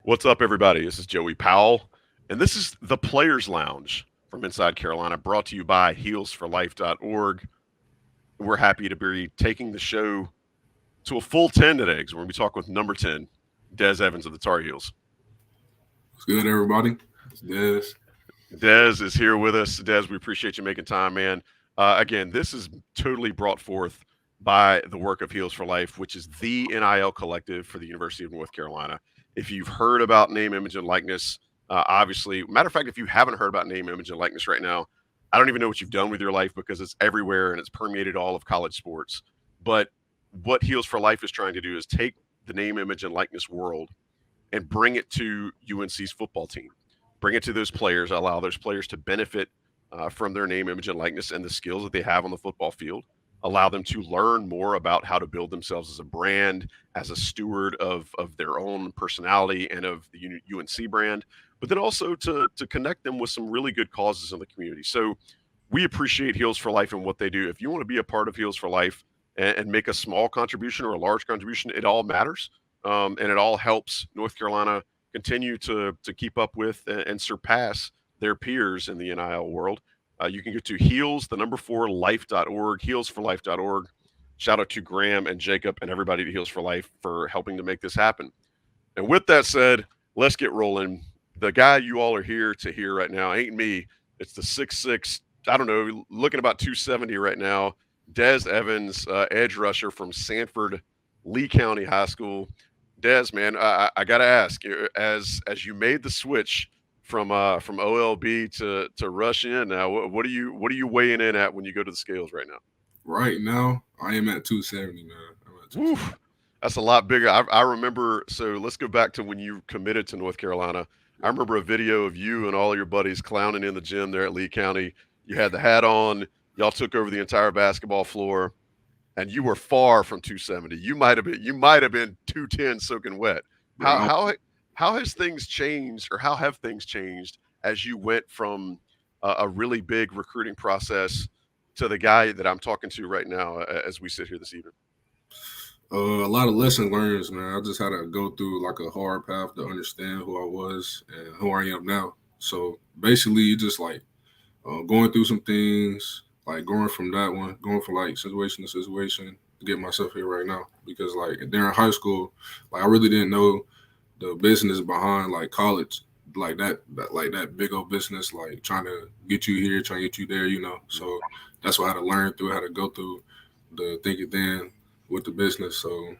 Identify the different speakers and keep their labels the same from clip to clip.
Speaker 1: What's up, everybody? This is Joey Powell, and this is the Players Lounge from Inside Carolina, brought to you by Heels4Life.org. We're happy to be taking the show to a full 10 today because we're going to be talking with number 10, Des Evans of the Tar Heels.
Speaker 2: What's good, everybody? It's Dez.
Speaker 1: Des is here with us. Des, we appreciate you making time, man. Again, this is totally brought forth by the work of Heels for Life, which is the NIL collective for the University of North Carolina. If you've heard about name, image, and likeness, obviously, matter of fact, if you haven't heard about name, image, and likeness right now, I don't even know what you've done with your life because it's everywhere and it's permeated all of college sports. But what Heels for Life is trying to do is take the name, image, and likeness world and bring it to UNC's football team, bring it to those players, allow those players to benefit from their name, image, and likeness and the skills that they have on the football field, allow them to learn more about how to build themselves as a brand, as a steward of their own personality and of the UNC brand, but then also to connect them with some really good causes in the community. So we appreciate Heels for Life and what they do. If you want to be a part of Heels for Life and make a small contribution or a large contribution, it all matters. And it all helps North Carolina continue to keep up with and surpass their peers in the NIL world. You can go to heels, the number four, life.org, heels4life.org. Shout out to Graham and Jacob and everybody at Heels for Life for helping to make this happen. And with that said, let's get rolling. The guy you all are here to hear right now ain't me. It's the 6'6", I don't know, looking about 270 right now, Des Evans, edge rusher from Sanford Lee County High School. Des, man, I got to ask, as you made the switch from OLB to rush in now, what are you weighing in at when you go to the scales right now?
Speaker 2: Right now, I am at 270, man. I'm at
Speaker 1: Woo,
Speaker 2: 270.
Speaker 1: that's a lot bigger. I remember. So let's go back to when you committed to North Carolina. I remember a video of you and all your buddies clowning in the gym there at Lee County. You had the hat on. Y'all took over the entire basketball floor, and you were far from 270. You might have been 210 soaking wet.
Speaker 2: Bro,
Speaker 1: How how how has things changed, or how have things changed as you went from a really big recruiting process to the guy that I'm talking to right now as we sit here this evening?
Speaker 2: a lot of lesson learned, man. I just had to go through like a hard path to understand who I was and who I am now. So basically, you just like going through some things, like going from that one, going from like situation to situation to get myself here right now. Because like during high school, like I really didn't know the business behind like college, like that big old business, like trying to get you here, trying to get you there, you know. So that's what I had to learn through, how to go through the think it then with the business. So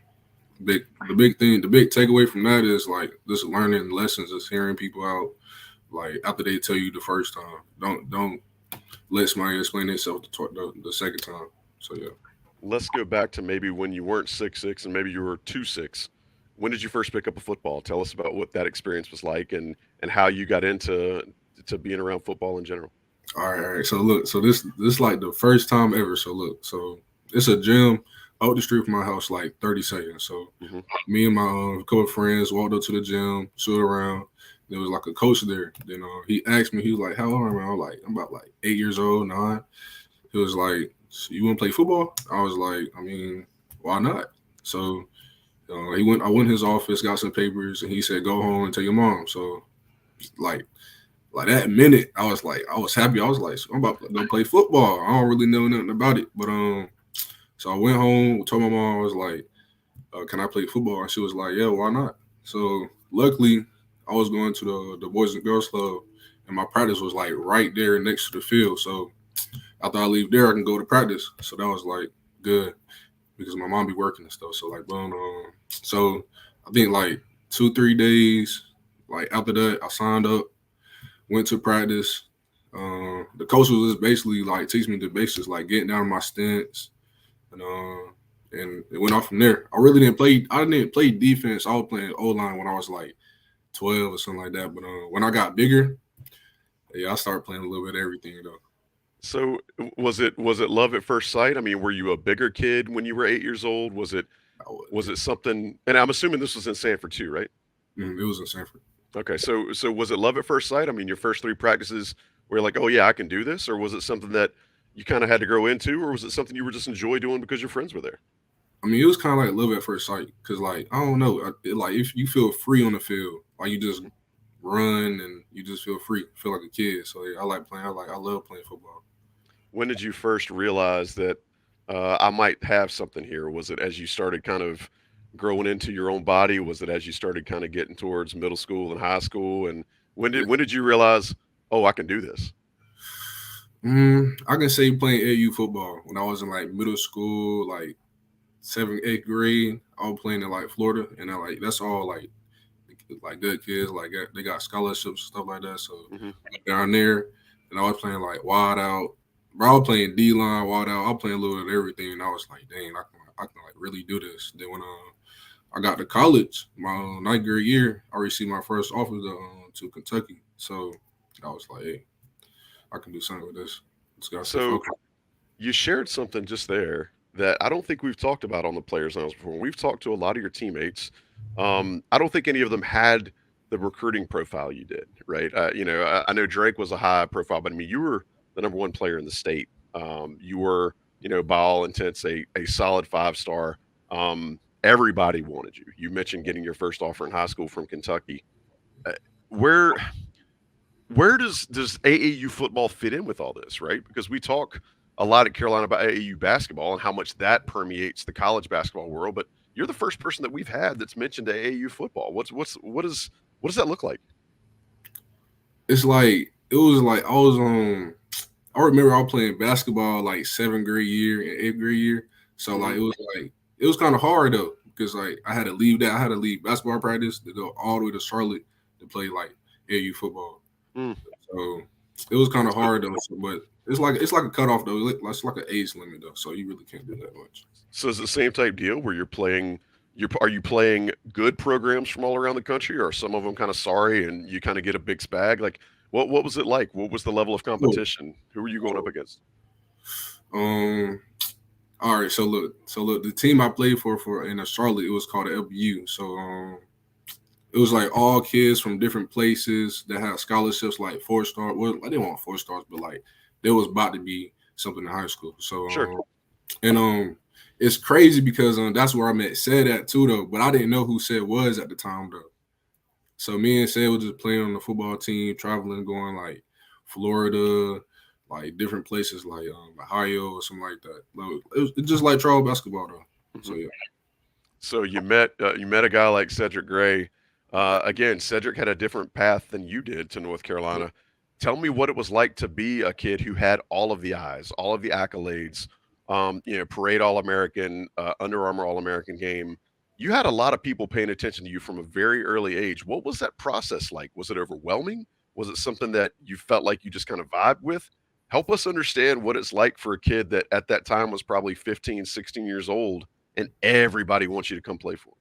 Speaker 2: the big takeaway from that is like just learning lessons, just hearing people out. Like after they tell you the first time, don't let somebody explain themselves the second time. So yeah.
Speaker 1: Let's go back to maybe when you weren't 6'6" and maybe you were 2'6". When did you first pick up a football? Tell us about what that experience was like and how you got into to being around football in general.
Speaker 2: All right. So look, so this like the first time ever. So look, so it's a gym out the street from my house, like 30 seconds. So
Speaker 1: Hmm.
Speaker 2: me and my couple of friends walked up to the gym, stood around. There was like a coach there. Then he asked me, he was like, "How old am I?" I was like, "I'm about like 8 years old, 9." He was like, "So you want to play football?" I was like, "I mean, why not?" So he went. I went in his office, got some papers, and he said, "Go home and tell your mom." So like that minute, I was happy. I was like, I'm about to go play football. I don't really know nothing about it, but so I went home, told my mom, I was like, can I play football? And she was like, yeah, why not? So luckily, I was going to the Boys and Girls Club, and my practice was like right there next to the field. So after I leave there, I can go to practice. So that was like good because my mom be working and stuff. So like, boom. So I think like 2 3 days, like after that, I signed up, went to practice. The coach was just basically like teach me the basics, like getting down my stance, and it went off from there. I really didn't play. I didn't play defense. I was playing O line when I was like 12 or something like that. But when I got bigger, yeah, I started playing a little bit of everything though.
Speaker 1: So was it love at first sight? I mean, were you a bigger kid when you were 8 years old? Was it
Speaker 2: I was,
Speaker 1: was it something? And I'm assuming this was in Sanford too, right?
Speaker 2: it was in Sanford.
Speaker 1: Okay, so was it love at first sight? I mean, your first three practices were like, oh yeah, I can do this, or was it something that you kind of had to grow into, or was it something you were just enjoy doing because your friends were there?
Speaker 2: I mean, it was kind of like love at first sight because, like, I don't know, like if you feel free on the field, Like you just run and you just feel free, feel like a kid. So yeah, I like playing. I love playing football.
Speaker 1: When did you first realize that I might have something here? Was it as you started kind of growing into your own body? Was it as you started kind of getting towards middle school and high school? And when did you realize, oh, I can do this?
Speaker 2: I can say playing AU football when I was in like middle school, like seventh, eighth grade. I was playing in like Florida, and I like that's all like good kids, like they got scholarships stuff like that. So
Speaker 1: Hmm.
Speaker 2: down there, and I was playing like wide out. Bro, I was playing D line, wide out. I was playing a little bit of everything, and I was like, dang, I can like really do this. Then when I got to college, my ninth grade year, I received my first offer to Kentucky. So I was like, hey, I can do something with this. Just gotta stay
Speaker 1: So
Speaker 2: focused.
Speaker 1: you shared something just there that I don't think we've talked about on the Players Lounge before. We've talked to a lot of your teammates. I don't think any of them had the recruiting profile you did, right? I know Drake was a high profile, but I mean, you were the number one player in the state. You were, by all intents, a solid 5 star. Everybody wanted you. You mentioned getting your first offer in high school from Kentucky. Uh, where where does AAU football fit in with all this, right? Because we talk a lot at Carolina about AAU basketball and how much that permeates the college basketball world, but you're the first person that we've had that's mentioned AAU football. What does that look like?
Speaker 2: It's like it was like I was on. I remember I was playing basketball like seventh grade year and eighth grade year. So
Speaker 1: Hmm.
Speaker 2: like it was kind of hard though because like I had to leave that. I had to leave basketball practice to go all the way to Charlotte to play like AU football.
Speaker 1: Mm.
Speaker 2: So it was kind of
Speaker 1: So,
Speaker 2: hard though. But it's like a cutoff though. It's like an age limit though. So you really can't do that much.
Speaker 1: so it's the same type deal where are you playing good programs from all around the country, or are some of them kind of sorry and you kind of get a big spag? Like, what was it like? What was the level of
Speaker 2: Cool.
Speaker 1: competition? Who were you going up against?
Speaker 2: Um. All right. So look. The team I played for in Charlotte, it was called the LBU. So it was like all kids from different places that had scholarships, like 4 star. Well, I didn't want 4 stars, but like there was about to be something in high school. So
Speaker 1: Sure.
Speaker 2: and it's crazy because that's where I met Said at too though. But I didn't know who Said was at the time though. So me and Said was just playing on the football team, traveling, going like Florida, like different places like Ohio or something like that. Like, it's just like travel basketball though. So
Speaker 1: Mhm.
Speaker 2: yeah.
Speaker 1: So you met a guy like Cedric Gray. Again, Cedric had a different path than you did to North Carolina. Tell me what it was like to be a kid who had all of the eyes, all of the accolades. Parade All American, Under Armour All American game. You had a lot of people paying attention to you from a very early age. What was that process like? Was it overwhelming? Was it something that you felt like you just kind of vibed with? Help us understand what it's like for a kid that at that time was probably 15, 16 years old and everybody wants you to come play for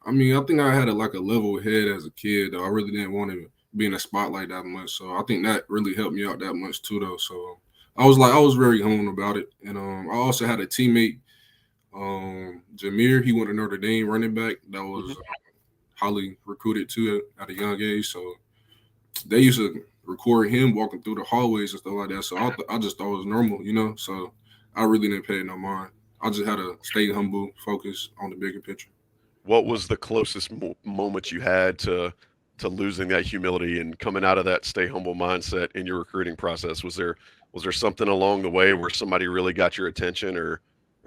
Speaker 2: I mean, I think I had like a level head as a kid though. I really didn't want to be in the spotlight that much. So I think that really helped me out that much too though. So I was very humble about it. And I also had a teammate, Jameer, he went to Notre Dame running back that
Speaker 1: them.
Speaker 2: was highly recruited too at a young age. So they used to record him walking through the hallways and stuff like that. So I just thought it was normal, you know. So I really didn't pay it no mind. I just had to stay humble, focus on the bigger picture.
Speaker 1: What was the closest moment you had to losing that humility and coming out of that stay humble mindset in your recruiting process? Was there something along the way where somebody really got your attention, or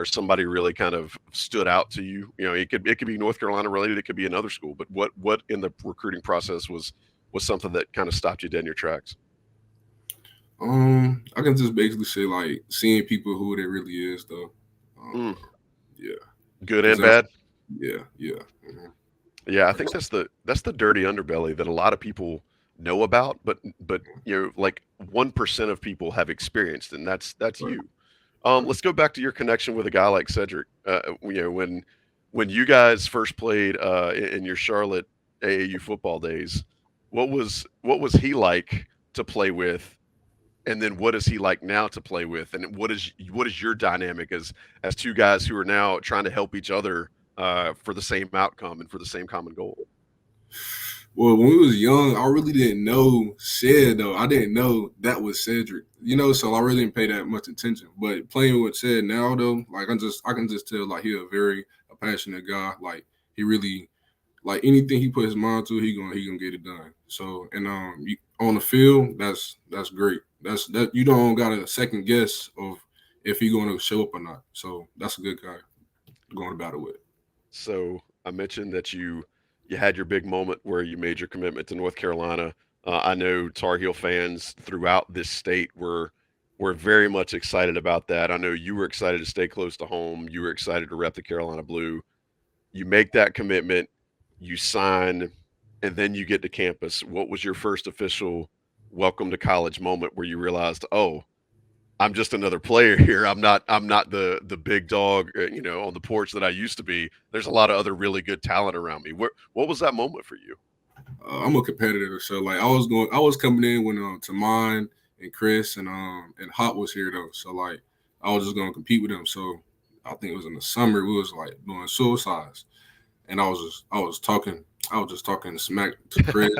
Speaker 1: somebody really kind of stood out to you? It could be North Carolina related, it could be another school, but what in the recruiting process was something that kind of stopped you dead in your tracks?
Speaker 2: I can just basically say like seeing people who they really is though.
Speaker 1: Mm,
Speaker 2: Yeah,
Speaker 1: good
Speaker 2: because
Speaker 1: and bad.
Speaker 2: yeah. Mhm.
Speaker 1: Yeah, I think that's the dirty underbelly that a lot of people know about, but like 1% of people have experienced, and that's
Speaker 2: Right,
Speaker 1: you.
Speaker 2: right.
Speaker 1: Let's go back to your connection with a guy like Cedric. When you guys first played in your Charlotte AAU football days, what was he like to play with, and then what is he like now to play with, and what is your dynamic as two guys who are now trying to help each other for the same outcome and for the same common goal?
Speaker 2: Well, when we was young, I really didn't know Shed though. I didn't know that was Cedric, you know. So I really didn't pay that much attention. But playing with Shed now though, like I can just tell like he a very passionate guy. Like he really like anything he put his mind to, he gonna get it done. So and on the field, that's great. That you don't got a second guess of if he going to show up or not. So that's a good guy going about it with.
Speaker 1: So I mentioned that you had your big moment where you made your commitment to North Carolina. I know Tar Heel fans throughout this state were very much excited about that. I know you were excited to stay close to home. You were excited to rep the Carolina Blue. You make that commitment, you sign, and then you get to campus. What was your first official welcome to college moment where you realized, oh, I'm just another player here. I'm not the big dog, on the porch that I used to be. There's a lot of other really good talent around me. What was that moment for you?
Speaker 2: I'm a competitor, so like I was coming in when Tamon and Chris and Hot was here though. So like I was just gonna compete with them. So I think it was in the summer. We was like doing suicides, and I was just talking smack to Chris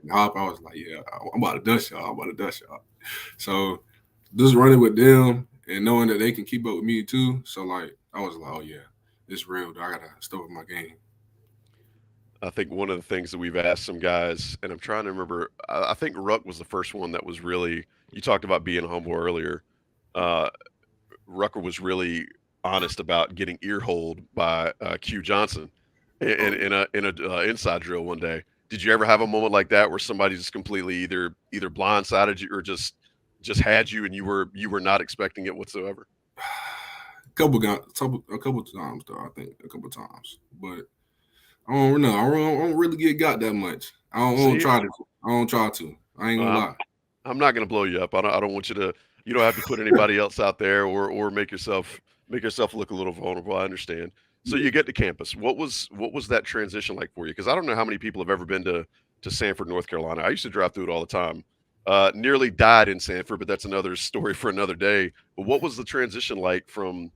Speaker 2: and Hop. I was like, yeah, I'm about to dust y'all. I'm about to dust y'all. So just running with them and knowing that they can keep up with me too. So like I was like, oh yeah, it's real. I gotta step up my game.
Speaker 1: I think one of the things that we've asked some guys, and I'm trying to remember, I think Ruck was the first one that was really. You talked about being humble earlier. Uh, Rucker was really honest about getting earholed by Q Johnson in a inside drill one day. Did you ever have a moment like that where somebody just completely either blindsided you or just had you and you were not expecting it whatsoever?
Speaker 2: A couple times though. I think a couple times, but I don't know. I don't really get got that much. I don't
Speaker 1: See,
Speaker 2: try to. I don't try to. I ain't gonna
Speaker 1: I'm
Speaker 2: lie.
Speaker 1: I'm not going to blow you up. I don't want you to. You don't have to put anybody else out there or make yourself look a little vulnerable. I understand. So
Speaker 2: Yeah.
Speaker 1: you get to campus. What was that transition like for you? Because I don't know how many people have ever been to Sanford, North Carolina. I used to drive through it all the time. Nearly died in Sanford, but that's another story for another day. But what was the transition like from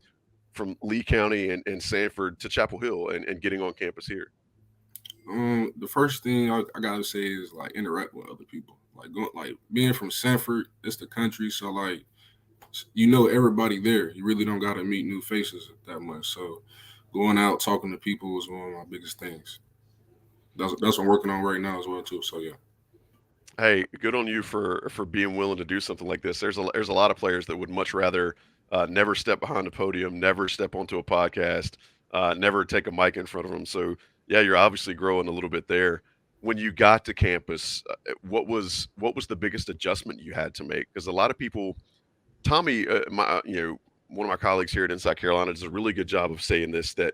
Speaker 1: Lee County and Sanford to Chapel Hill and getting on campus here?
Speaker 2: The first thing I gotta say is like interact with other people. Like going, like being from Sanford, it's the country, so like you know everybody there. You really don't gotta meet new faces that much. So going out talking to people is one of my biggest things. That's what I'm working on right now as well too. So yeah.
Speaker 1: Hey, good on you for being willing to do something like this. There's a lot of players that would much rather never step behind a podium, never step onto a podcast, never take a mic in front of them. So yeah, you're obviously growing a little bit there. When you got to campus, what was the biggest adjustment you had to make? Because a lot of people, Tommy, one of my colleagues here at Inside Carolina does a really good job of saying this that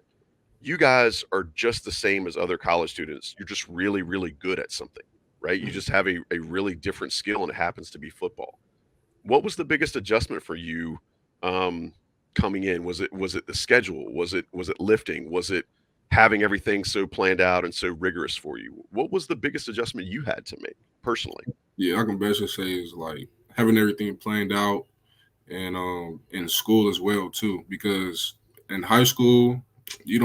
Speaker 1: you guys are just the same as other college students. You're just really, really good at something, right? You just have a really different skill, and it happens to be football. What was the biggest adjustment for you um, coming in? Was it the schedule? Was it lifting? Was it having everything so planned out and so rigorous for you? What was the biggest adjustment you had to make personally?
Speaker 2: Yeah, I can basically say is like having everything planned out and in school as well too. Because in high school you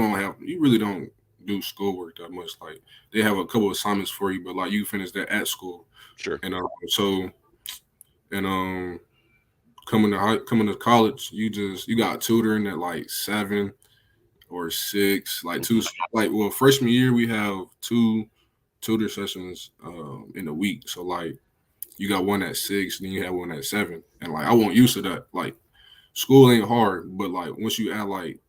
Speaker 2: really don't do schoolwork that much. Like they have a couple of assignments for you, but like you finish that at school.
Speaker 1: Sure.
Speaker 2: And so and coming to college, you got tutoring at like 7 or 6, like two
Speaker 1: Hmm.
Speaker 2: like well freshman year we have two tutor sessions in a week. So like you got one at 6, then you have one at 7. And like I wasn't used to that. Like school ain't hard, but like once you add like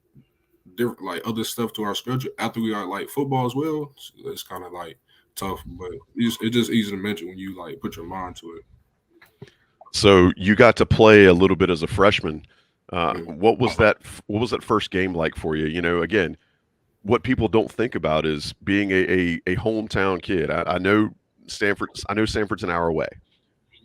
Speaker 2: different like other stuff to our schedule after we got like football as well, it's kind of like tough. But it's just easy to mention when you like put your mind to it.
Speaker 1: So you got to play a little bit as a freshman.
Speaker 2: Yeah.
Speaker 1: What was that first game like for you? Again, what people don't think about is being a hometown kid. I know Stanford's an hour away,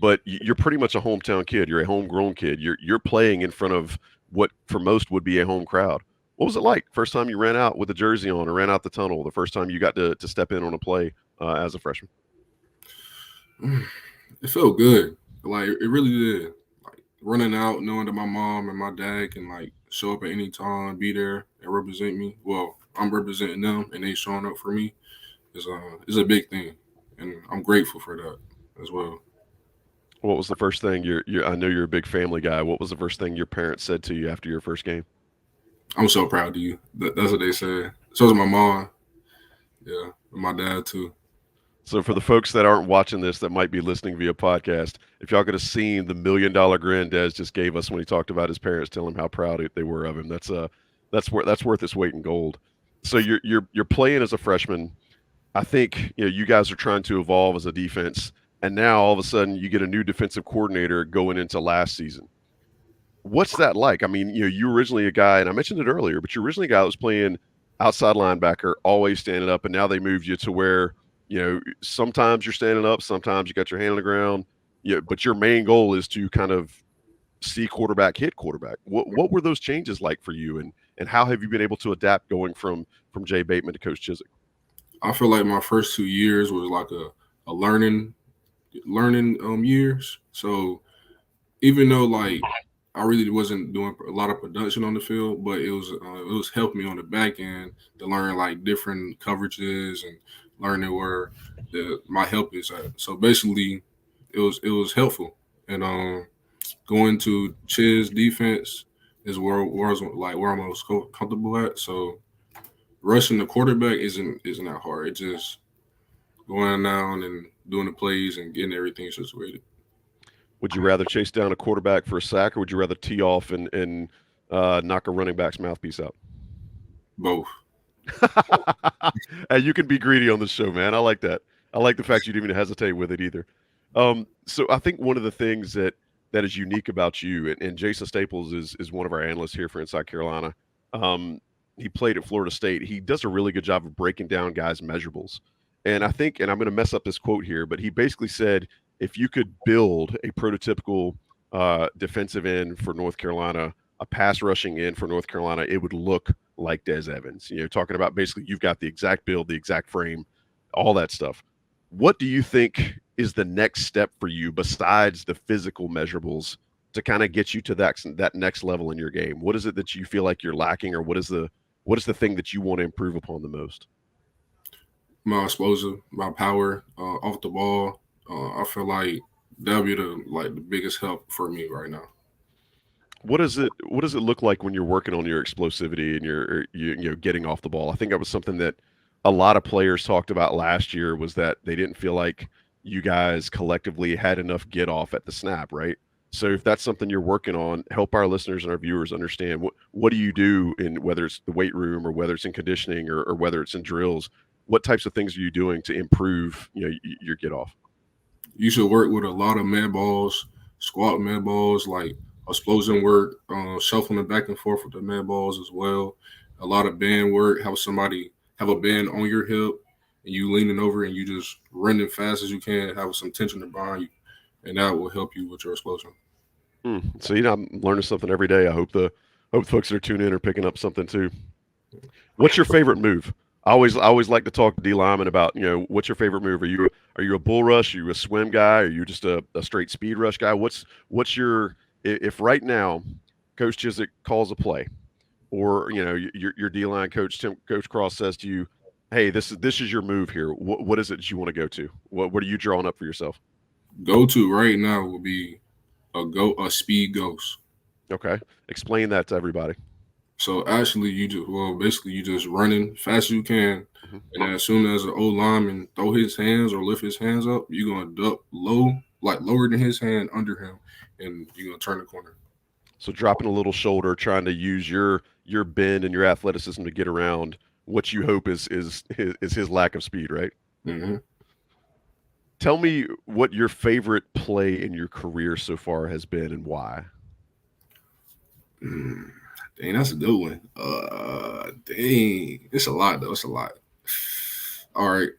Speaker 1: but you're pretty much a hometown kid. You're a homegrown kid. You're playing in front of what for most would be a home crowd. What was it like first time you ran out with a jersey on or ran out the tunnel? The first time you got to step in on a play as a freshman.
Speaker 2: It felt good. Like it really did. Like running out, knowing that my mom and my dad can like show up at any time, be there and represent me. Well, I'm representing them and they showing up for me is a big thing, and I'm grateful for that as well.
Speaker 1: What was the first thing I know you're a big family guy. What was the first thing your parents said to you after your first game?
Speaker 2: I'm so proud of you. That's what they said. So is my mom. Yeah, my dad too.
Speaker 1: So for the folks that aren't watching this, that might be listening via podcast, if y'all could have seen the $1 million grin Des just gave us when he talked about his parents telling him how proud they were of him, that's worth its weight in gold. So you're playing as a freshman. I think you guys are trying to evolve as a defense, and now all of a sudden you get a new defensive coordinator going into last season. What's that like? I mean, you were originally a guy, and I mentioned it earlier, but you're originally a guy that was playing outside linebacker, always standing up, and now they moved you to where sometimes you're standing up, sometimes you got your hand on the ground. Yeah, but your main goal is to kind of see quarterback hit quarterback. What were those changes like for you, and how have you been able to adapt going from Jay Bateman to Coach Chiswick?
Speaker 2: I feel like my first 2 years was like a learning years. So even though like I really wasn't doing a lot of production on the field, but it was helping me on the back end to learn like different coverages and learning where my help is at. So basically, it was helpful. And going to Chiz defense is where I was like where I'm most comfortable at. So rushing the quarterback isn't that hard. It's just going down and doing the plays and getting everything situated.
Speaker 1: Would you rather chase down a quarterback for a sack, or would you rather tee off and knock a running back's mouthpiece out?
Speaker 2: Both.
Speaker 1: Hey, you can be greedy on this show, man. I like that. I like the fact you didn't even hesitate with it either. So I think one of the things that is unique about you, and Jason Staples is one of our analysts here for Inside Carolina. He played at Florida State. He does a really good job of breaking down guys' measurables. And I think, and I'm going to mess up this quote here, but he basically said, if you could build a prototypical defensive end for North Carolina, a pass rushing end for North Carolina, it would look like Des Evans. Talking about basically you've got the exact build, the exact frame, all that stuff. What do you think is the next step for you besides the physical measurables to kind of get you to that next level in your game? What is it that you feel like you're lacking, or what is the thing that you want to improve upon the most?
Speaker 2: My explosive, my power off the ball. I feel like that'll be the biggest help for me right now.
Speaker 1: What does it look like when you're working on your explosivity and you getting off the ball? I think that was something that a lot of players talked about last year, was that they didn't feel like you guys collectively had enough get off at the snap, right? So if that's something you're working on, help our listeners and our viewers understand what do you do in, whether it's the weight room or whether it's in conditioning or whether it's in drills, what types of things are you doing to improve your get off?
Speaker 2: You should work with a lot of med balls, squat med balls, like explosion work, shuffling back and forth with the med balls as well. A lot of band work, have somebody have a band on your hip and you leaning over and you just running fast as you can, have some tension behind you, and that will help you with your explosion.
Speaker 1: So I'm learning something every day. I hope the folks that are tuning in are picking up something too. What's your favorite move? I always like to talk to D lineman about what's your favorite move? Are you a bull rush? Are you a swim guy? Are you just a straight speed rush guy? What's your, if right now Coach Chiswick calls a play, or your D line coach Coach Cross says to you, hey, this is your move here. What is it that you want to go to? What are you drawing up for yourself?
Speaker 2: Go to right now will be a speed ghost.
Speaker 1: Okay, explain that to everybody.
Speaker 2: So actually, basically you just running fast as you can, and then as soon as an old lineman throw his hands or lift his hands up, you're gonna duck low, like lower than his hand under him, and you're gonna turn the corner.
Speaker 1: So dropping a little shoulder, trying to use your bend and your athleticism to get around what you hope is his lack of speed, right?
Speaker 2: Mm-hmm.
Speaker 1: Tell me what your favorite play in your career so far has been and why.
Speaker 2: Dang, that's a good one. Dang, it's a lot though. It's a lot. All right.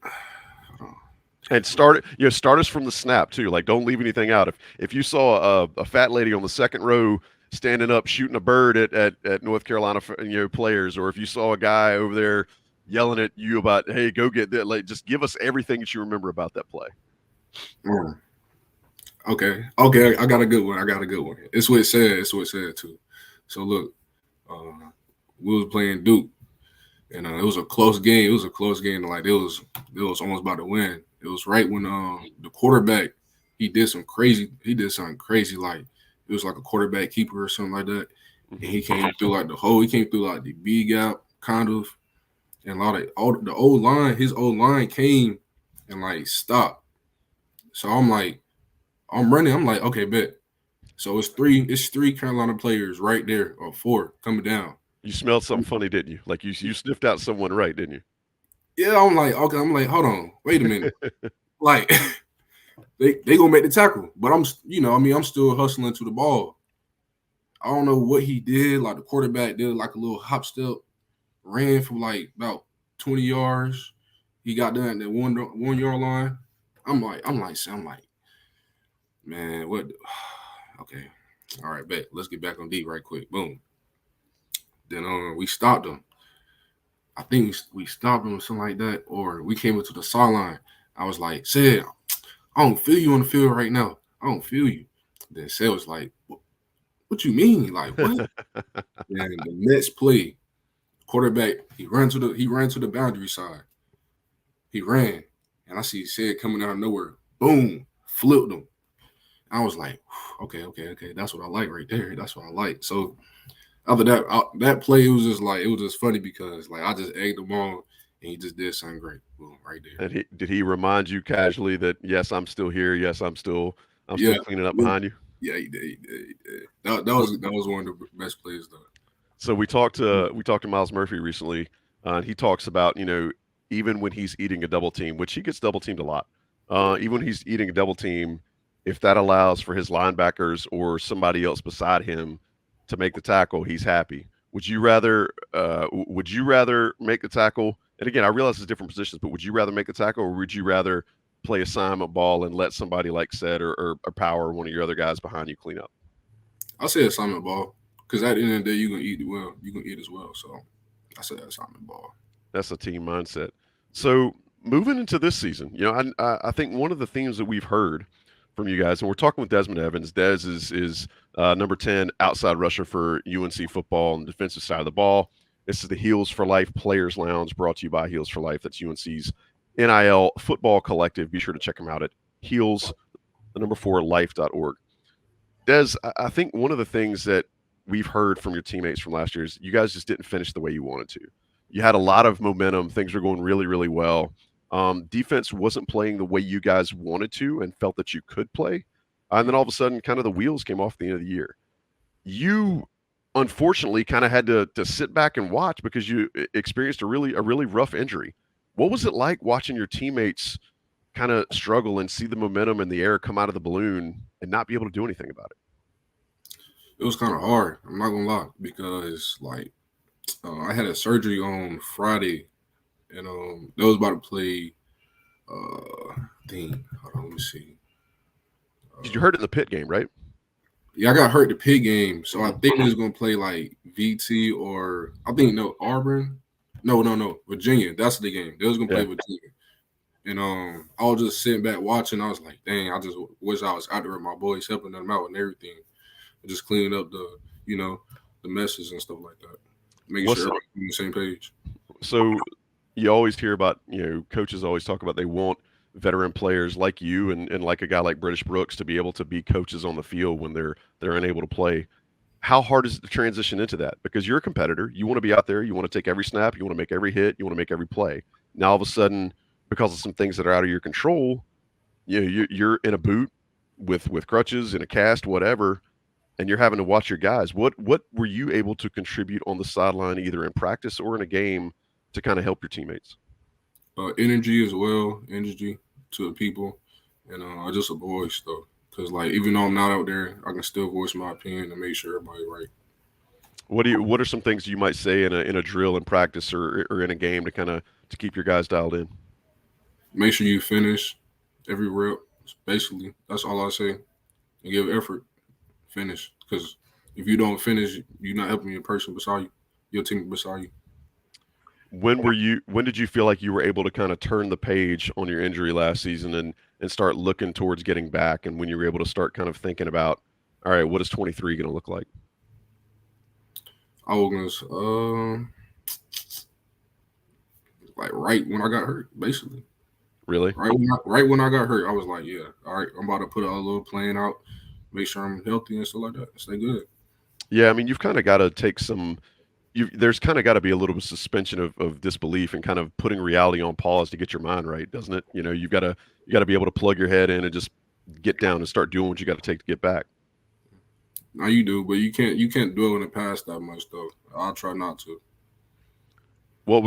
Speaker 1: And start us from the snap too. Like, don't leave anything out. If you saw a fat lady on the second row standing up shooting a bird at North Carolina players, or if you saw a guy over there yelling at you about, hey, go get that, like, just give us everything that you remember about that play.
Speaker 2: Okay. I got a good one. It's what it said too. So look, we was playing Duke, and it was a close game. Like it was almost about to win. It was right when the quarterback he did something crazy. Like it was like a quarterback keeper or something like that. And he came through like the hole. He came through like the B gap, kind of. and a lot of the old line, his old line came and like stopped. So I'm running. I'm like, okay, bet. So it's three Carolina players right there, or four coming down.
Speaker 1: You smelled something
Speaker 2: I'm,
Speaker 1: funny, didn't you? Like you sniffed out someone right, didn't
Speaker 2: yeah, I'm like, okay, I'm like, hold on, wait a minute.
Speaker 1: you?
Speaker 2: Like they gonna make the tackle, but I'm still hustling to the ball. I don't know what he did. Like the quarterback did like a little hop step, ran for like about 20 yards. He got done at the 1 yard line. I'm like, man, what? Okay, all right, bet. Let's get back on deep right quick. Boom. Then we stopped him. I think we stopped him or something like that, or we came into the sideline. I was like, said, I don't feel you on the field right now. I don't feel you. Then Seth was like, what you mean? Like what? And the next play, quarterback, he ran to the boundary side. He ran, and I see Sid coming out of nowhere. Boom, flipped him. I was like, okay. That's what I like right there. That's what I like. So after that play, it was just funny because like I just egged him on, and he just did something great. Boom, right there.
Speaker 1: And did he remind you casually that yes, I'm still here. Yes, I'm still
Speaker 2: Yeah,
Speaker 1: cleaning up behind you.
Speaker 2: yeah, he did. That was one of the best plays though.
Speaker 1: So we talked to Miles Murphy recently, and he talks about even when he's eating a double team, which he gets double teamed a lot. Even when he's eating a double team, if that allows for his linebackers or somebody else beside him to make the tackle, he's happy. Would you rather make the tackle? And again, I realize it's different positions, but would you rather make the tackle, or would you rather play assignment ball and let somebody like Said or Power, one of your other guys behind you, clean up?
Speaker 2: I said assignment ball because at the end of the day, you're gonna eat well. You're gonna eat as well. So I said assignment ball.
Speaker 1: That's a team mindset. So moving into this season, I think one of the themes that we've heard from you guys, and we're talking with Desmond Evans. Des is number 10 outside rusher for UNC football on the defensive side of the ball. This is the Heels for Life Players Lounge, brought to you by Heels for Life. That's UNC's NIL football collective. Be sure to check them out at heels, the number 4life.org. Des, I think one of the things that we've heard from your teammates from last year is you guys just didn't finish the way you wanted to. You had a lot of momentum. Things were going really, really well. Defense wasn't playing the way you guys wanted to and felt that you could play. And then all of a sudden, kind of the wheels came off at the end of the year. You unfortunately kind of had to sit back and watch because you experienced a really rough injury. What was it like watching your teammates kind of struggle and see the momentum and the air come out of the balloon and not be able to do anything about it?
Speaker 2: It was kind of hard. I'm not gonna lie because like I had a surgery on Friday, and they was about to play. Thing. Hold on, let me see.
Speaker 1: Did you hurt in the pit game, right?
Speaker 2: Yeah, I got hurt the pit game, so I think they was gonna play like VT or I think no Auburn. No, Virginia. That's the game. They was gonna play
Speaker 1: Yeah.
Speaker 2: Virginia. And I was just sitting back watching. I was like, dang, I just wish I was out there with my boys helping them out and everything. Just cleaning up the messes and stuff like that. Making
Speaker 1: What's
Speaker 2: sure everybody's on the same page.
Speaker 1: so you always hear about, coaches always talk about they want veteran players like you and like a guy like British Brooks to be able to be coaches on the field when they're unable to play. How hard is it to transition into that? Because you're a competitor, you want to be out there, you want to take every snap, you want to make every hit, you want to make every play. Now all of a sudden, because of some things that are out of your control, you're in a boot with crutches in a cast, whatever, and you're having to watch your guys. What were you able to contribute on the sideline, either in practice or in a game, to kind of help your teammates?
Speaker 2: Energy as well, energy to the people, and just a voice though. Because like even though I'm not out there, I can still voice my opinion and make sure everybody right.
Speaker 1: What are some things you might say in a drill in practice or in a game to kind of to keep your guys dialed in?
Speaker 2: Make sure you finish every rep. Basically, that's all I say. And give effort, finish. Because if you don't finish, you're not helping your person beside you, your team beside you.
Speaker 1: When did you feel like you were able to kind of turn the page on your injury last season and start looking towards getting back, and when you were able to start kind of thinking about, all right, what is 23 going to look like?
Speaker 2: I was like right when I got hurt, basically.
Speaker 1: Really?
Speaker 2: Right when I got hurt, I was like, yeah, all right, I'm about to put a little plan out, make sure I'm healthy and stuff like that, stay good.
Speaker 1: Yeah, I mean, you've kind of got to take some there's kind of got to be a little bit of suspension of disbelief and kind of putting reality on pause to get your mind right, doesn't it? You got to be able to plug your head in and just get down and start doing what you got to take to get back.
Speaker 2: Now you do, but you can't dwell in the past that much though. I'll try not to.
Speaker 1: What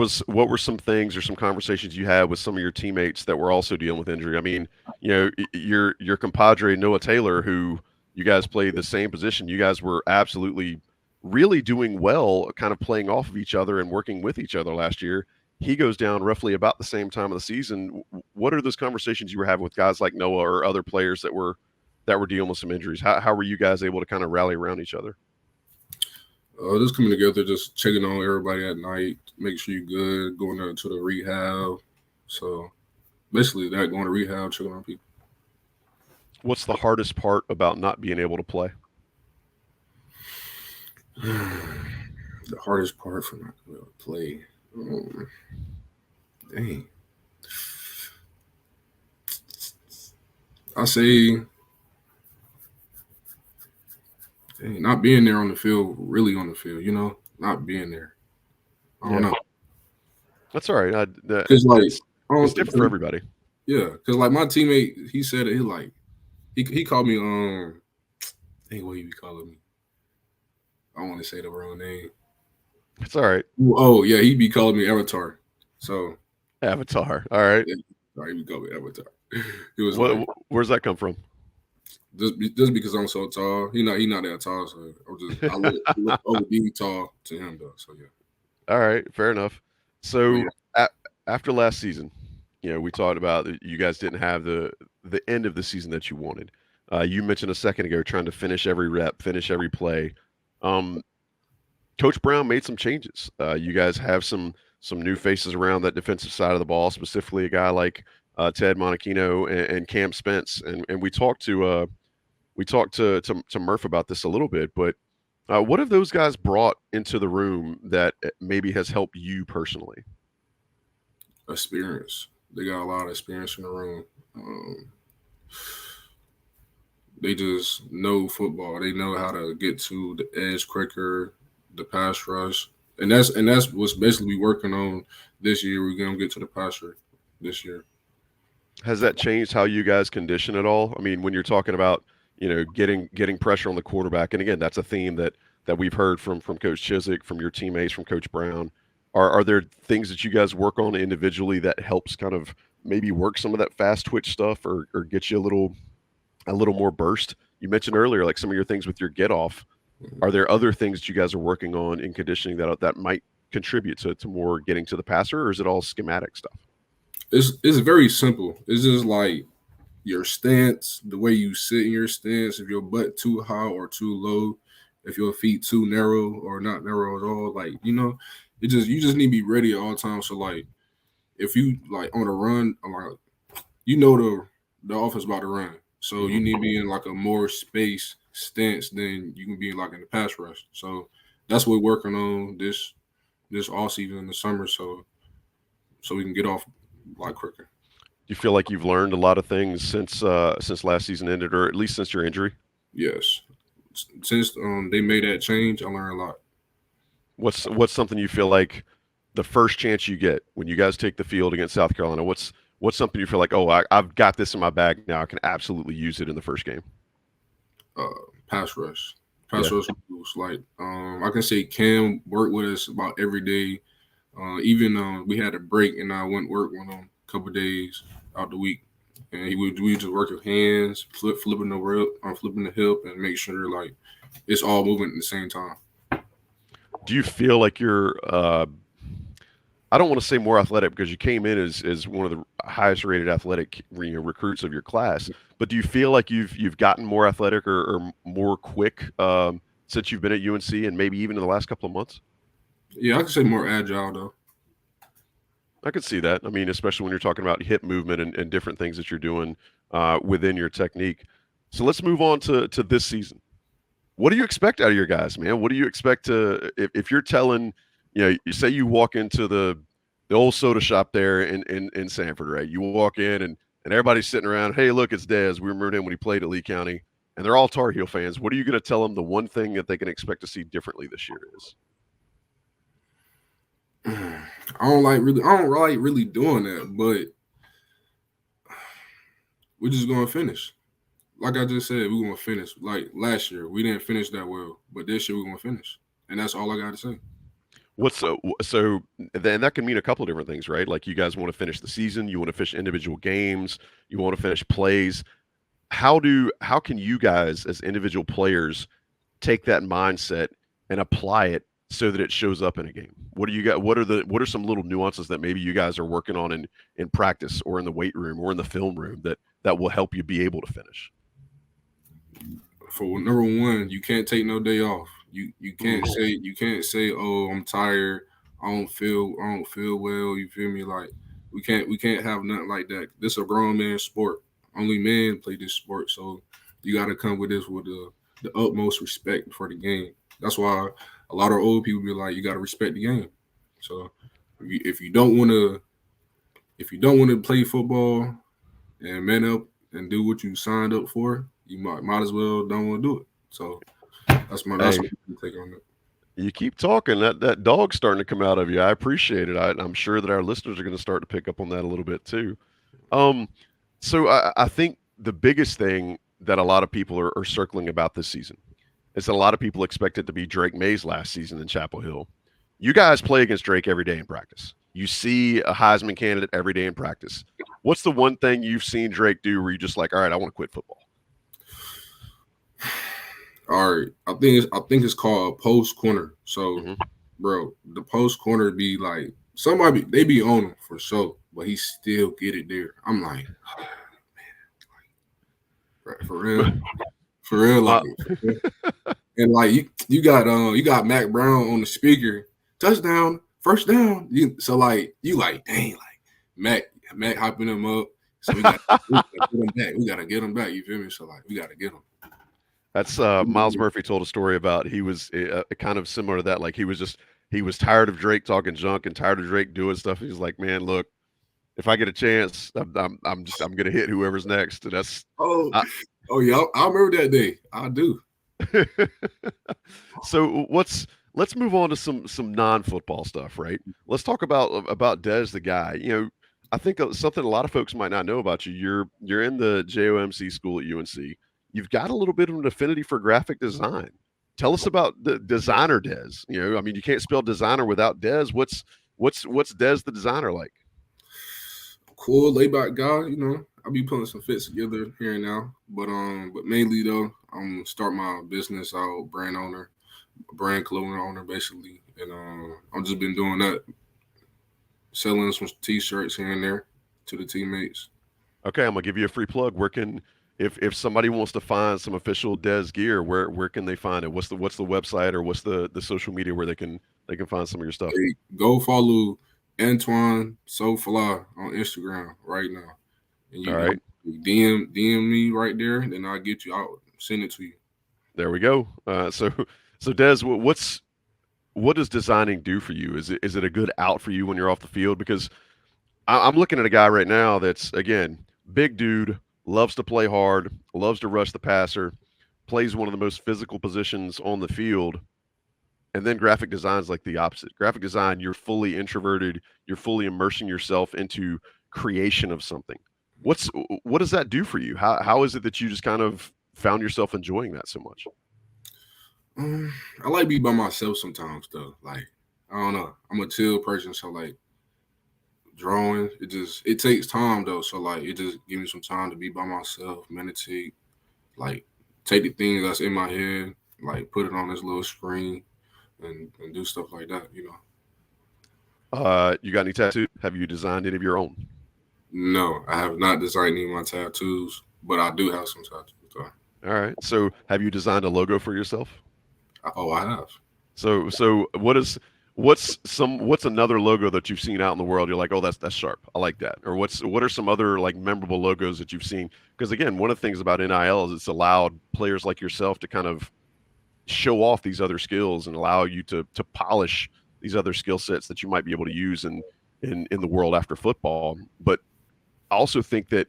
Speaker 1: were some things or some conversations you had with some of your teammates that were also dealing with injury? I mean, your compadre Noah Taylor, who you guys played the same position, you guys were absolutely really doing well, kind of playing off of each other and working with each other last year. He goes down roughly about the same time of the season. What are those conversations you were having with guys like Noah or other players that were dealing with some injuries? How were you guys able to kind of rally around each other?
Speaker 2: Just coming together, just checking on everybody at night, make sure you're good, going there to the rehab. So basically, that going to rehab, checking on people.
Speaker 1: What's the hardest part about not being able to play?
Speaker 2: The hardest part for not being able to play. Um, Dang, I say, dang, not being there on the field, really on the field. Not being there. I don't
Speaker 1: Yeah,
Speaker 2: know,
Speaker 1: that's all right.
Speaker 2: cause like, I
Speaker 1: It's
Speaker 2: don't,
Speaker 1: different for everybody.
Speaker 2: yeah, cause like my teammate, he said it. He called me dang, what he be calling me? I don't want to say the wrong name.
Speaker 1: It's all right.
Speaker 2: Oh yeah, he be calling me Avatar. So
Speaker 1: Avatar. All right.
Speaker 2: yeah, sorry, he be calling me Avatar. It was like
Speaker 1: Where's that come from?
Speaker 2: just because I'm so tall. He not that tall, so I look OD tall to him though. So yeah,
Speaker 1: All right, fair enough.
Speaker 2: but
Speaker 1: So
Speaker 2: yeah,
Speaker 1: after last season, we talked about that you guys didn't have the end of the season that you wanted. You mentioned a second ago trying to finish every rep, finish every play. Um, Coach Brown made some changes. You guys have some new faces around that defensive side of the ball, specifically a guy like Ted Monachino and Cam Spence. And we talked to Murph about this a little bit, but what have those guys brought into the room that maybe has helped you personally?
Speaker 2: experience. They got a lot of experience in the room. Um, they just know football. They know how to get to the edge quicker, the pass rush, and that's what's basically working on this year. We're gonna get to the pass rush this year.
Speaker 1: Has that changed how you guys condition at all? I mean, when you're talking about getting pressure on the quarterback, and again, that's a theme that we've heard from Coach Chiswick, from your teammates, from Coach Brown. Are there things that you guys work on individually that helps kind of maybe work some of that fast twitch stuff or get you a little more burst? You mentioned earlier like some of your things with your get off. Are there other things that you guys are working on in conditioning that might contribute to more getting to the passer, or is it all schematic stuff?
Speaker 2: It's very simple. It's just like your stance, the way you sit in your stance, if your butt too high or too low, if your feet too narrow or not narrow at all, like you just need to be ready at all times. So like if you like on a run, like the offense about to run, so you
Speaker 1: Hmm.
Speaker 2: need to be in like a more space stance than you can be like in the pass rush. So that's what we're working on this all season in the summer, so we can get off like quicker.
Speaker 1: Do you feel like you've learned a lot of things since last season ended, or at least since your injury?
Speaker 2: Yes, since they made that change, I learned a lot.
Speaker 1: What's something you feel like the first chance you get when you guys take the field against South Carolina? What's something you feel like, oh, I've got this in my bag now. I can absolutely use it in the first game.
Speaker 2: uh Pass rush. Pass
Speaker 1: Yeah.
Speaker 2: rush was like I can say Cam worked with us about every day. Even we had a break and I went work with him a couple of days out the week. And we just work with hands, flipping the rail, flipping the hip, and make sure like it's all moving at the same time.
Speaker 1: Do you feel like you're I don't want to say more athletic because you came in as one of the highest rated athletic recruits of your class. But do you feel like you've gotten more athletic or more quick since you've been at UNC and maybe even in the last couple of months?
Speaker 2: Yeah, I can say more agile though.
Speaker 1: I could see that. I mean, especially when you're talking about hip movement and different things that you're doing within your technique. So let's move on to this season. What do you expect out of your guys, man? What do you expect to if you're telling, you say you walk into the old soda shop there in Sanford, right? You walk in and everybody's sitting around. Hey, look, it's Dez. We remember him when he played at Lee County, and they're all Tar Heel fans. What are you going to tell them? The one thing that they can expect to see differently this year is.
Speaker 2: I don't like really doing that, but we're just gonna finish. Like I just said, we're gonna finish. Like last year, we didn't finish that well, but this year we're gonna finish, and that's all I got to say.
Speaker 1: What's so then that can mean a couple of different things, right? Like you guys want to finish the season, you want to finish individual games, you want to finish plays. How can you guys as individual players take that mindset and apply it so that it shows up in a game? What do you got? What are some little nuances that maybe you guys are working on in practice or in the weight room or in the film room that will help you be able to finish?
Speaker 2: For number one, you can't take no day off. You can't
Speaker 1: Mm.
Speaker 2: say, oh, I'm tired. I don't feel well. You feel me? Like we can't have nothing like that. This a grown man sport. Only men play this sport, so you got to come with this with the utmost respect for the game. That's why a lot of old people be like, you got to respect the game. So if you don't want to play football and man up and do what you signed up for, you might as well don't want to do it. So that's
Speaker 1: Hey,
Speaker 2: my take on it.
Speaker 1: you keep talking. That dog's starting to come out of you. I appreciate it. I'm sure that our listeners are going to start to pick up on that a little bit too. Um, so I think the biggest thing that a lot of people are circling about this season is that a lot of people expect it to be Drake May's last season in Chapel Hill. You guys play against Drake every day in practice. You see a Heisman candidate every day in practice. What's the one thing you've seen Drake do where you just like, all right, I want to quit football?
Speaker 2: All right, I think it's called post corner. So,
Speaker 1: Hmm.
Speaker 2: bro, the post corner be like somebody they be on him for sure, but he still get it there. I'm like, right, for real, like,
Speaker 1: My,
Speaker 2: and like you got Mac Brown on the speaker, touchdown, first down. So like you like dang like Mac hyping him up. So we gotta get him back. We gotta get him back. You feel me? So like we gotta get him.
Speaker 1: That's Miles Murphy told a story about he was kind of similar to that. Like he was tired of Drake talking junk and tired of Drake doing stuff. He's like, man, look, if I get a chance, I'm gonna hit whoever's next. And that's
Speaker 2: Oh,
Speaker 1: I,
Speaker 2: oh yeah, I remember that day. I do.
Speaker 1: so let's move on to some non-football stuff, right? Let's talk about Dez the guy. You know, I think something a lot of folks might not know about you. You're in the JOMC school at UNC. You've got a little bit of an affinity for graphic design. Tell us about the designer Dez. You know, I mean, you can't spell designer without Dez. What's Dez the designer like?
Speaker 2: Cool, laid back guy. You know, I be putting some fits together here and now, but mainly though, I'm start my business out, brand clothing owner, basically, and I've just been doing that, selling some t-shirts here and there to the teammates.
Speaker 1: Okay, I'm gonna give you a free plug. Where can if somebody wants to find some official Des gear, where can they find it? What's the website or what's the social media where they can find some of your stuff?
Speaker 2: Hey, go follow Antoine So Fly on Instagram right now, and
Speaker 1: All right,
Speaker 2: DM me right there, and then I'll get you out, send it to you.
Speaker 1: there we go. So Des, what does designing do for you? Is it a good out for you when you're off the field? Because I'm looking at a guy right now that's again big dude, loves to play hard, loves to rush the passer, plays one of the most physical positions on the field. And then graphic design is like the opposite. Graphic design, you're fully introverted, you're fully immersing yourself into creation of something. What's what does that do for you? How is it that you just kind of found yourself enjoying that so much?
Speaker 2: Um, I like be by myself sometimes though. Like I don't know, I'm a chill person, so like drawing, it takes time though. So like it just give me some time to be by myself, meditate, like take the things that's in my head, like put it on this little screen and do stuff like that. You know.
Speaker 1: You got any tattoos? Have you designed any of your own?
Speaker 2: No, I have not designed any of my tattoos, but I do have some tattoos. Though.
Speaker 1: All right. So have you designed a logo for yourself?
Speaker 2: Oh, I have.
Speaker 1: So what's another logo that you've seen out in the world? You're like, oh, that's sharp. I like that. Or what are some other like memorable logos that you've seen? Because again, one of the things about NIL is it's allowed players like yourself to kind of show off these other skills and allow you to polish these other skill sets that you might be able to use in the world after football. But I also think that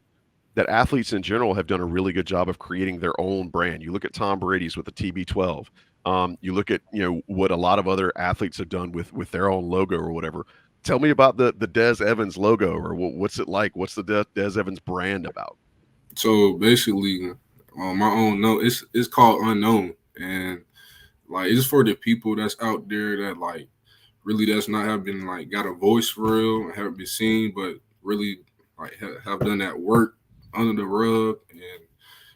Speaker 1: athletes in general have done a really good job of creating their own brand. You look at Tom Brady's with the TB12. You look at what a lot of other athletes have done with their own logo or whatever. Tell me about the Des Evans logo, or what's it like? What's the Des Evans brand about?
Speaker 2: So basically, on my own note, it's called Unknown, and like it's for the people that's out there that like really that's not have been like got a voice for real, haven't been seen, but really like have done that work under the rug, and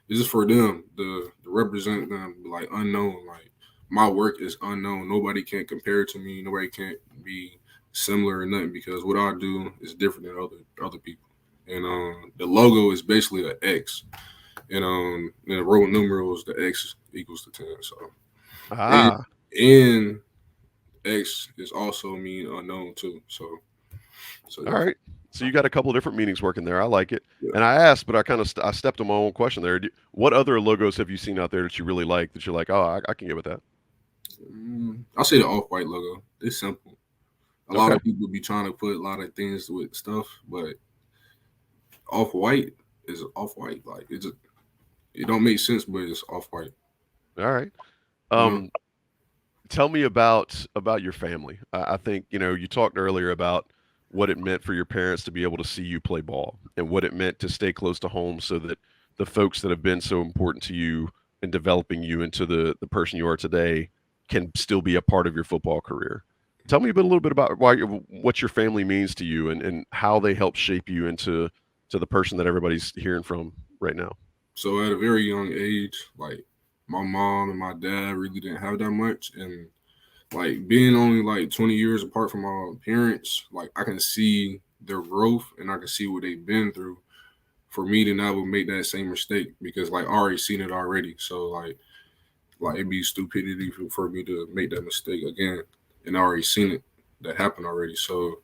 Speaker 2: it's just for them to represent them like unknown. Like my work is unknown. Nobody can compare it to me. Nobody can't be similar or nothing because what I do is different than other people. And the logo is basically an X, and the Roman numerals the X equals to 10. So and
Speaker 1: Ah,
Speaker 2: and X is also mean unknown too. So
Speaker 1: all
Speaker 2: yeah.
Speaker 1: right. So you got a couple of different meanings working there. I like it.
Speaker 2: Yeah.
Speaker 1: And I asked, but I kind of I stepped on my own question there. What other logos have you seen out there that you really like? That you're like, oh, I can get with that.
Speaker 2: I'll say the off white logo. It's simple. A lot
Speaker 1: Okay.
Speaker 2: of people be trying to put a lot of things with stuff, but off white is off white. Like it don't make sense, but it's off white.
Speaker 1: All right.
Speaker 2: You know.
Speaker 1: Um, Tell me about your family. I think you talked earlier about what it meant for your parents to be able to see you play ball, and what it meant to stay close to home, so that the folks that have been so important to you in developing you into the person you are today can still be a part of your football career. Tell me a little bit about what your family means to you, and how they help shape you into the person that everybody's hearing from right now.
Speaker 2: So at a very young age, like my mom and my dad really didn't have that much, and like being only like 20 years apart from my parents, like I can see their growth and I can see what they've been through. For me to not make that same mistake because like I already seen it already. So like it'd be stupidity for me to make that mistake again, and I already seen it that happened already. So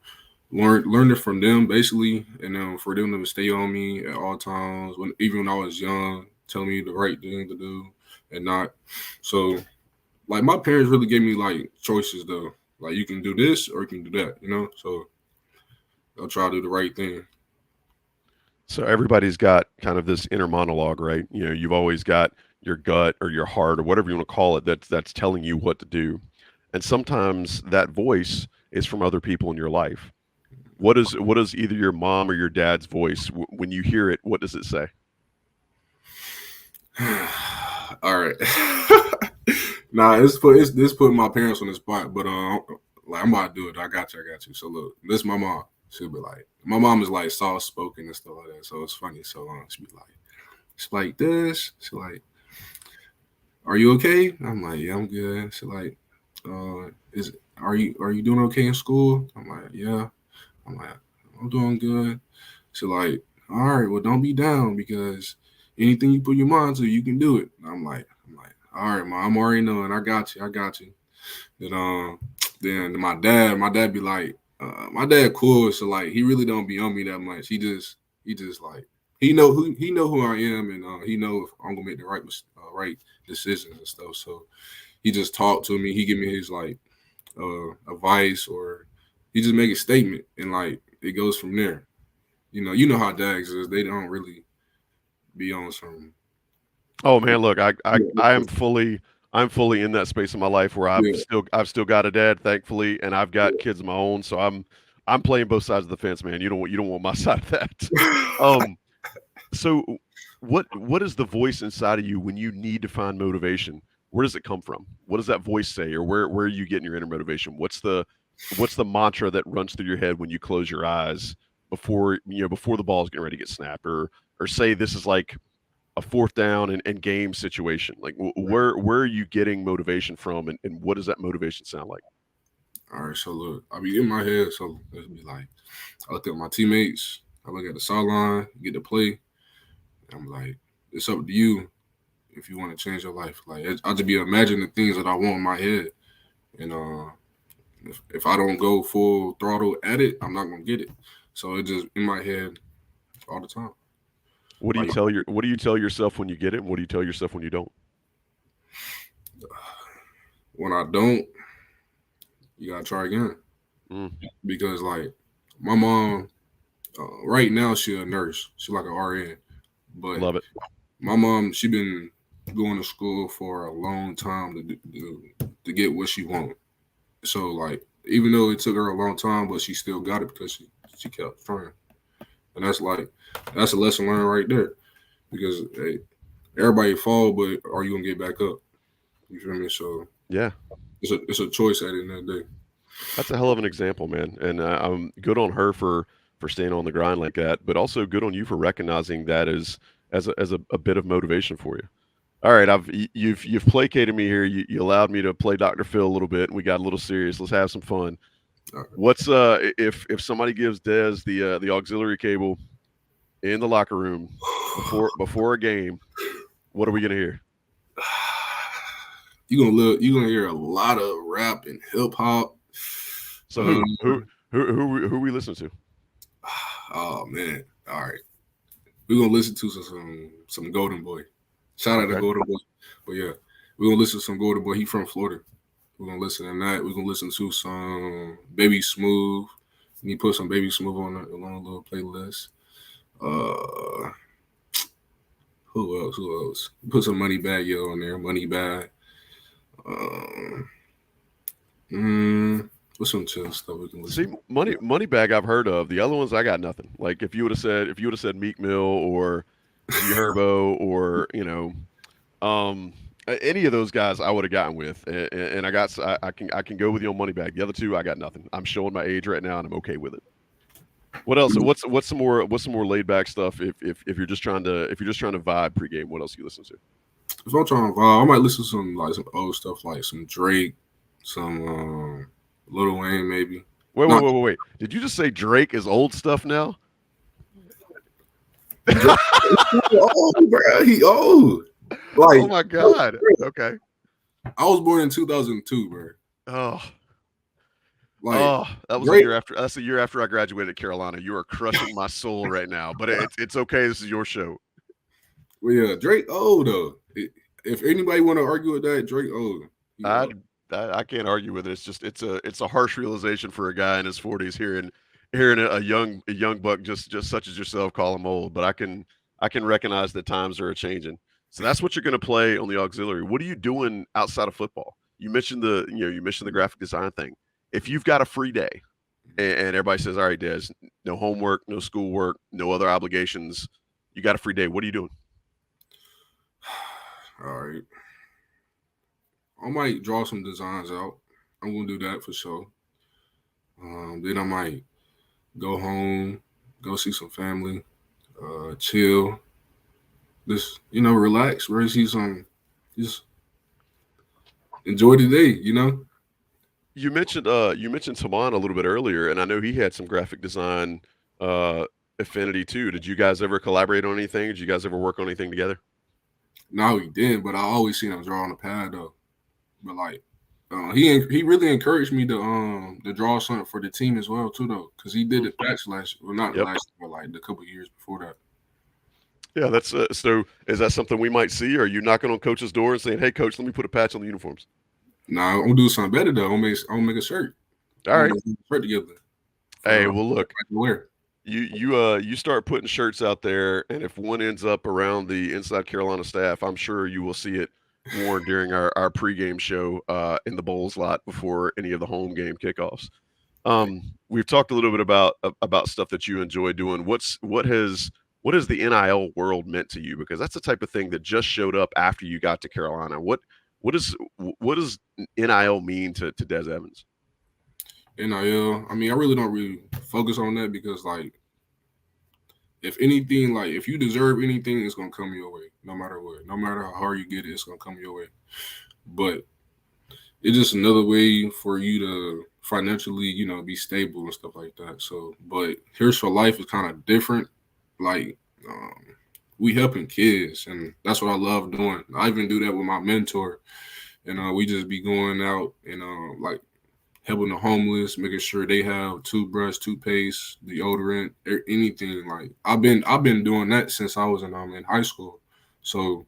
Speaker 2: learned it from them basically, and then for them to stay on me at all times when even when I was young, tell me the right thing to do and not. So like my parents really gave me like choices though. Like you can do this or you can do that, you know. So I'll try to do the right thing.
Speaker 1: So everybody's got kind of this inner monologue, right? You've always got your gut or your heart or whatever you want to call it that's telling you what to do. And sometimes that voice is from other people in your life. What is either your mom or your dad's voice when you hear it? What does it say?
Speaker 2: All right. Nah, it's this putting my parents on the spot, but like I'm about to do it. I got you, I got you. So look, this is my mom. She'll be like, my mom is like soft spoken and stuff like that. So it's funny. So she'll be like, she's like this. She's like, are you okay? I'm like, yeah, I'm good. She's like, is are you doing okay in school? I'm like, yeah. I'm like, I'm doing good. She's like, all right, well, don't be down because anything you put your mind to, you can do it. I'm like, all right, mom, I'm already knowing. I got you. I got you. Then then my dad be like, my dad cool, so like he really don't be on me that much. He just like he know who I am, and he know if I'm gonna make the right decisions and stuff. So he just talk to me. He give me his like advice, or he just make a statement, and like it goes from there. You know how dads is. They don't really be on some.
Speaker 1: Oh man, look, I
Speaker 2: Yeah,
Speaker 1: am fully in that space in my life where
Speaker 2: yeah.
Speaker 1: I've still got a dad, thankfully, and I've got kids of my own, so I'm playing both sides of the fence, man. You don't want my side of that. Um, so what is the voice inside of you when you need to find motivation? Where does it come from? What does that voice say, or where are you getting your inner motivation? What's the mantra that runs through your head when you close your eyes before the ball's getting ready to get snapped, or say this is like a fourth down and game situation? Like where are you getting motivation from, and what does that motivation sound like?
Speaker 2: All right, so look, I be in my head, so it'll be like I look at my teammates, I look at the sideline, get to play. I'm like, it's up to you if you want to change your life. Like I just be imagining the things that I want in my head, and if I don't go full throttle at it, I'm not gonna get it. So it just in my head all the time. Like
Speaker 1: What do you tell yourself when you get it, and what do you tell yourself when you don't?
Speaker 2: when I don't, you gotta try again
Speaker 1: Mm,
Speaker 2: because like my mom, right now she a nurse. She like an RN, but
Speaker 1: love it.
Speaker 2: my mom she been going to school for a long time to get what she wanted. So like, even though it took her a long time, but she still got it because she kept trying. And that's a lesson learned right there. Because hey, everybody fall, but are you gonna get back up? You feel me? So
Speaker 1: Yeah.
Speaker 2: it's a choice at the end of the day.
Speaker 1: That's a hell of an example, man. And I'm good on her for staying on the grind like that, but also good on you for recognizing that as a bit of motivation for you. All right, you've placated me here. You allowed me to play Dr. Phil a little bit, and we got a little serious. Let's have some fun.
Speaker 2: All right.
Speaker 1: What's if somebody gives Dez the auxiliary cable in the locker room before a game, what are we gonna hear?
Speaker 2: You gonna hear a lot of rap and hip hop.
Speaker 1: So
Speaker 2: Um,
Speaker 1: who we listen to?
Speaker 2: oh man, all right. We're gonna listen to some Golden Boy. Shout out to
Speaker 1: Okay.
Speaker 2: Golden Boy. But yeah, we're gonna listen to some Golden Boy. He from Florida. We're gonna listen to that. We're gonna listen to some Baby Smooth. You put some Baby Smooth on a little playlist. Uh, who else? Who else? Put some Money Bag Yo on there. Money Bag. Um, what's some chill stuff we can
Speaker 1: See,
Speaker 2: listen to?
Speaker 1: Moneybag I've heard of. The other ones I got nothing. Like if you would have said Meek Mill or G Herbo or any of those guys I would have gotten with, and I can go with you on Moneybag. The other two I got nothing. I'm showing my age right now, and I'm okay with it. What else? What's some more laid back stuff? If you're just trying to vibe pregame, what else you listen to?
Speaker 2: If I'm trying to vibe, I might listen to some old stuff like some Drake, some Lil Wayne maybe. Not
Speaker 1: Wait. Did you just say Drake is old stuff now?
Speaker 2: Drake. He old, bro. He old. Like
Speaker 1: Oh my God. Okay.
Speaker 2: I was born in 2002, bro.
Speaker 1: Oh,
Speaker 2: Like
Speaker 1: that was a
Speaker 2: Drake.
Speaker 1: year after. That's a year after I graduated at Carolina. You are crushing my soul right now, but it's okay. This is your show.
Speaker 2: Well, yeah, Drake old though. If anybody want to argue with that, Drake old. He
Speaker 1: I,
Speaker 2: old.
Speaker 1: I can't argue with it. It's just it's a harsh realization for a guy in his 40s hearing a young buck just such as yourself call him old. But I can recognize that times are changing. So that's what you're going to play on the auxiliary. What are you doing outside of football? You mentioned the graphic design thing. If you've got a free day and everybody says, all right, Des, no homework, no schoolwork, no other obligations, you got a free day. What are you doing?
Speaker 2: All right. I might draw some designs out. I'm gonna do that for sure. Then I might go home, go see some family, chill, just relax, really see some, just enjoy the day.
Speaker 1: You mentioned Saman a little bit earlier, and I know he had some graphic design uh, affinity too. Did you guys ever collaborate on anything? Did you guys ever work on anything together?
Speaker 2: No, he didn't, but I always seen him draw on the pad though. But like, he really encouraged me to draw something for the team as well too though, because he did
Speaker 1: Mm.
Speaker 2: the patch last, well not
Speaker 1: Yep.
Speaker 2: last, but like the couple years before that.
Speaker 1: Yeah, that's so. Is that something we might see? Or are you knocking on coach's door and saying, "Hey, coach, let me put a patch on the uniforms"?
Speaker 2: Nah, I'm gonna do something better though. I'm gonna make a shirt.
Speaker 1: All
Speaker 2: I'm
Speaker 1: right.
Speaker 2: gonna make a shirt together
Speaker 1: Hey,
Speaker 2: for
Speaker 1: well, look,
Speaker 2: I can wear.
Speaker 1: you start putting shirts out there, and if one ends up around the Inside Carolina staff, I'm sure you will see it worn during our pregame show in the bowls lot before any of the home game kickoffs. We've talked a little bit about stuff that you enjoy doing. What has the NIL world meant to you? Because that's the type of thing that just showed up after you got to Carolina. What does NIL mean to Des Evans?
Speaker 2: NIL. I mean, I really don't really focus on that because like if anything, like if you deserve anything, it's gonna come your way, no matter what. No matter how hard you get it, it's gonna come your way. But it's just another way for you to financially, be stable and stuff like that. So, but Here's for Life is kind of different. Like, we helping kids, and that's what I love doing. I even do that with my mentor, and we just be going out and like helping the homeless, making sure they have toothbrush, toothpaste, deodorant, anything. Like I've been doing that since I was in high school. So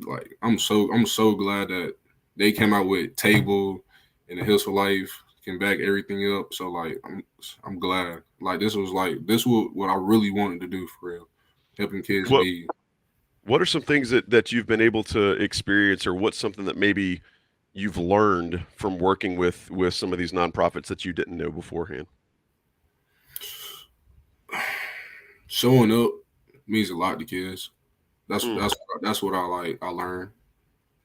Speaker 2: like I'm so glad that they came out with table and the Heels4Life can back everything up. So like I'm glad. Like this was what I really wanted to do for real, helping kids in
Speaker 1: What
Speaker 2: need.
Speaker 1: What are some things that you've been able to experience, or what's something that maybe you've learned from working with some of these nonprofits that you didn't know beforehand?
Speaker 2: Showing up means a lot to kids. That's
Speaker 1: Mm.
Speaker 2: that's that's what I like. I learned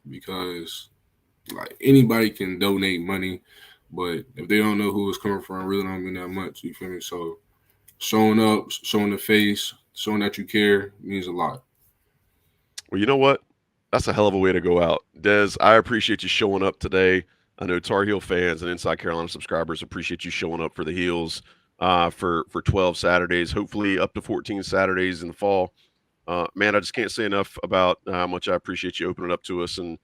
Speaker 2: because like anybody can donate money, but if they don't know who it's coming from, it really don't mean that much. You feel me? So showing up, showing the face, showing that you care means a lot.
Speaker 1: Well, you know what? That's a hell of a way to go out. Des, I appreciate you showing up today. I know Tar Heel fans and Inside Carolina subscribers appreciate you showing up for the Heels for 12 Saturdays, hopefully up to 14 Saturdays in the fall. Man, I just can't say enough about how much I appreciate you opening up to us and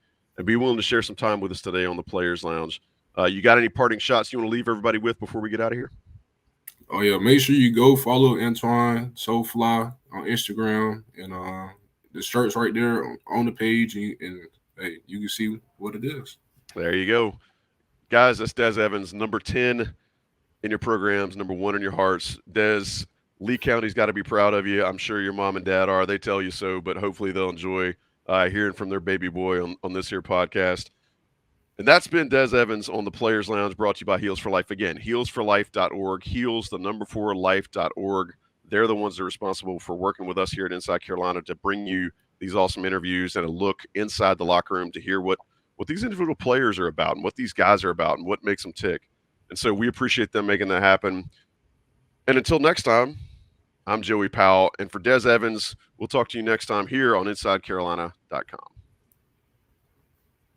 Speaker 1: be willing to share some time with us today on the Players Lounge. You got any parting shots you want to leave everybody with before we get out of here?
Speaker 2: Oh yeah, make sure you go follow Antoine Soulfly on Instagram, and the shirt's right there on the page, and hey, you can see what it is.
Speaker 1: There you go. Guys, that's Des Evans, number 10 in your programs, number 1 in your hearts. Des, Lee County's got to be proud of you. I'm sure your mom and dad are. They tell you so, but hopefully they'll enjoy hearing from their baby boy on this here podcast. And that's been Des Evans on the Players Lounge, brought to you by Heels for Life. Again, heels4life.org, heels, the number 4, life.org. They're the ones that are responsible for working with us here at Inside Carolina to bring you these awesome interviews and a look inside the locker room to hear what these individual players are about and what these guys are about and what makes them tick. And so we appreciate them making that happen. And until next time, I'm Joey Powell. And for Des Evans, we'll talk to you next time here on InsideCarolina.com.